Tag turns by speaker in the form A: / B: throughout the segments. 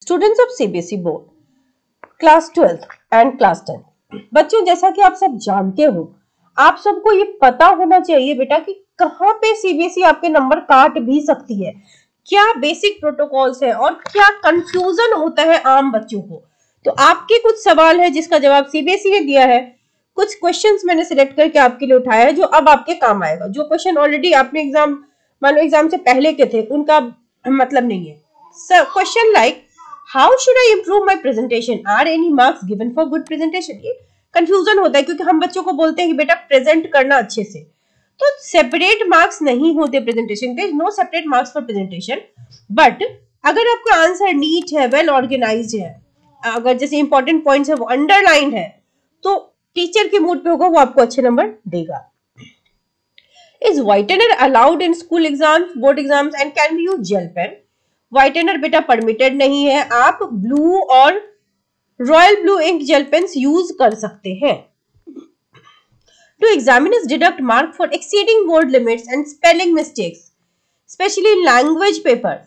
A: Students of CBSE board class 12th and class 10। बच्चों, जैसा कि आप सब जानते हो, आप सबको ये पता होना चाहिए बेटा कि कहाँ पे सीबीएसई आपके नंबर काट भी सकती है, क्या बेसिक प्रोटोकॉल्स है और क्या कंफ्यूजन होता है आम बच्चों को। तो आपके कुछ सवाल है जिसका जवाब सीबीएसई ने दिया है, कुछ क्वेश्चंस मैंने सिलेक्ट करके आपके लिए उठाया है जो अब आपके काम आएगा। जो क्वेश्चन ऑलरेडी आपने मान लो एग्जाम से पहले के थे, उनका मतलब नहीं है। Question like how should I improve my presentation, are any marks given for good presentation. ये कंफ्यूजन होता है क्योंकि हम बच्चों को बोलते हैं कि बेटा प्रेजेंट करना अच्छे से, तो सेपरेट मार्क्स नहीं होते प्रेजेंटेशन के, no separate marks for presentation. But अगर आपका आंसर नीट है, वेल ऑर्गेनाइज्ड है, अगर जैसे इंपॉर्टेंट पॉइंट्स है वो अंडरलाइंड है, तो टीचर के मूड पे होगा, वो आपको अच्छे नंबर देगा। Is whitener allowed in school exams, board exams and can be use gel pen. Whitener बेटा परमिटेड नहीं है, आप ब्लू और royal blue ink gel pens use कर सकते हैं। Do examiners deduct mark for exceeding board limits and spelling mistakes, specially in language paper.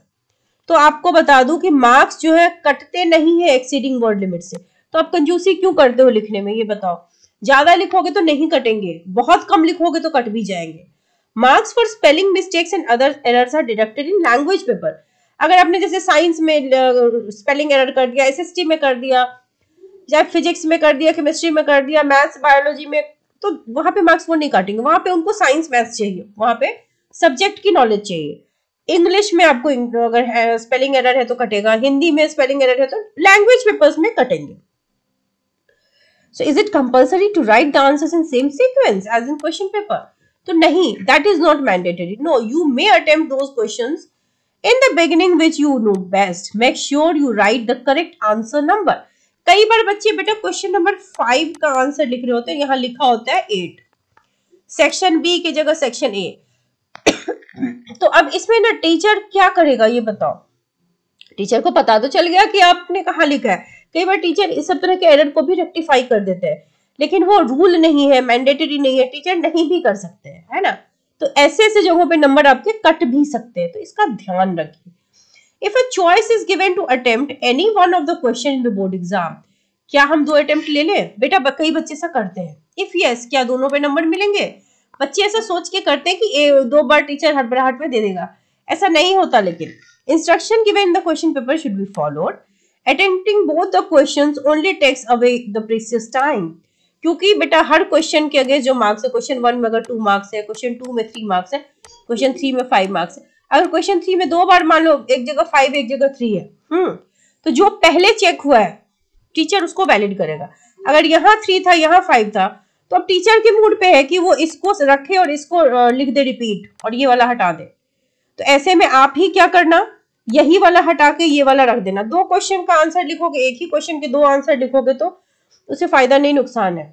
A: तो आपको बता दूं कि मार्क्स जो है कटते नहीं है एक्सीडिंग बोर्ड लिमिट से। तो आप कंजूसी क्यों करते हो लिखने में, ये बताओ। ज्यादा लिखोगे तो नहीं कटेंगे, बहुत कम लिखोगे तो कट भी जाएंगे। Marks for spelling mistakes and other errors are deducted in language paper. अगर आपने जैसे साइंस में स्पेलिंग एरर कर दिया, एसएसटी में कर दिया, या फिजिक्स में कर दिया, केमिस्ट्री में कर दिया, मैथ्स बायोलॉजी में, तो वहां पे मार्क्स वो नहीं काटेंगे। वहां पे उनको साइंस मैथ्स चाहिए, वहां पे सब्जेक्ट की नॉलेज चाहिए। इंग्लिश में आपको अगर स्पेलिंग एरर है तो कटेगा, हिंदी में स्पेलिंग एरर है तो लैंग्वेज पेपर्स में कटेंगे। So is it compulsory to write the answers in same sequence as in question paper? तो नहीं, that is not mandatory. No, you may attempt those questions in the beginning which you know best. Make sure you write the correct answer number. कई बार बच्चे बेटा question number 5 का answer लिख रहे होते हैं, यहाँ लिखा होता है 8, सेक्शन बी की जगह सेक्शन ए। तो अब इसमें ना टीचर क्या करेगा ये बताओ। टीचर को पता तो चल गया कि आपने कहाँ लिखा है। कई बार टीचर इस सब तरह के एरर को भी रेक्टिफाई कर देते हैं, लेकिन वो रूल नहीं है, मैंडेटरी नहीं है, टीचर नहीं भी कर सकते हैं, है ना। तो ऐसे ऐसे जगहों पे नंबर आपके कट भी सकते हैं, तो इसका ध्यान रखिए। If a choice is given to attempt any one of the question in the board exam, क्या हम 2 अटेम्प्ट ले लें? बेटा कई बच्चे ऐसा करते हैं। इफ यस, क्या दोनों पे नंबर मिलेंगे? बच्चे ऐसा सोच के करते हैं कि 2 बार टीचर हड़बड़ाहट में दे देगा, ऐसा नहीं होता। लेकिन instruction given in the question paper should be followed. Attempting both the questions only takes away the precious time. क्योंकि बेटा हर क्वेश्चन के अगेंस्ट जो मार्क्स है, क्वेश्चन 1 में अगर 2 मार्क्स है, क्वेश्चन 2 में 3 मार्क्स है, क्वेश्चन 3 में 5 मार्क्स है। अगर क्वेश्चन 3 में 2 बार मान लो एक जगह 5 एक जगह 3 है, तो जो पहले चेक हुआ है टीचर उसको वैलिड करेगा। अगर यहाँ 3 था यहाँ 5 था, तो अब टीचर के मूड पे है कि वो इसको रखे और इसको लिख दे रिपीट और ये वाला हटा दे। तो ऐसे में आप ही क्या करना, यही वाला हटा के ये वाला रख देना। 2 क्वेश्चन का आंसर लिखोगे, एक ही क्वेश्चन के 2 आंसर लिखोगे तो उससे फायदा नहीं, नुकसान है,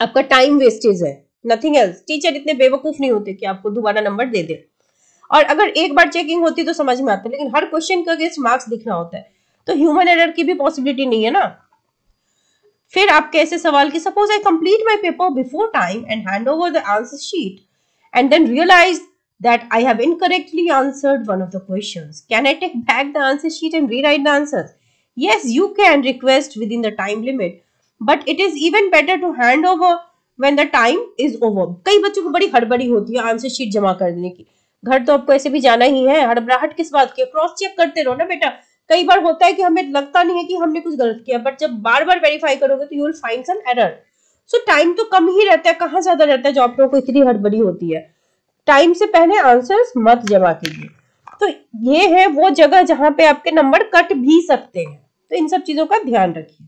A: आपका टाइम वेस्टेज है, नथिंग एल्स। टीचर इतने बेवकूफ नहीं होते कि आपको दोबारा नंबर दे दे। और अगर एक बार चेकिंग होती तो समझ में आता, लेकिन हर क्वेश्चन का अगेंस्ट मार्क्स लिखना होता है, तो ह्यूमन एरर की भी पॉसिबिलिटी नहीं है ना। फिर आप कैसे सवाल की, suppose I complete my paper before time and hand over the answer sheet and then realise that I have incorrectly answered one of the questions. Can I take back the answer sheet and rewrite the answers? Yes, you can request within the time limit, but it is even better to hand over when the time is over. कई बच्चों को बड़ी हड़बड़ी होती है answer sheet जमा करने की। घर तो आपको ऐसे भी जाना ही है, हड़बड़ाहट किस बात की? क्रॉस चेक करते रहो ना बेटा। कई बार होता है कि हमें लगता नहीं है कि हमने कुछ गलत किया, बट जब बार बार वेरीफाई करोगे तो you will find some error. So time तो कम ही रहता है, कहाँ ज्यादा रहता है जो आप लोगों को इतनी हड़बड़ी होती है। टाइम से पहले आंसर्स मत जमा कीजिए। तो ये है वो जगह जहां पे आपके नंबर कट भी सकते हैं, तो इन सब चीजों का ध्यान रखिए।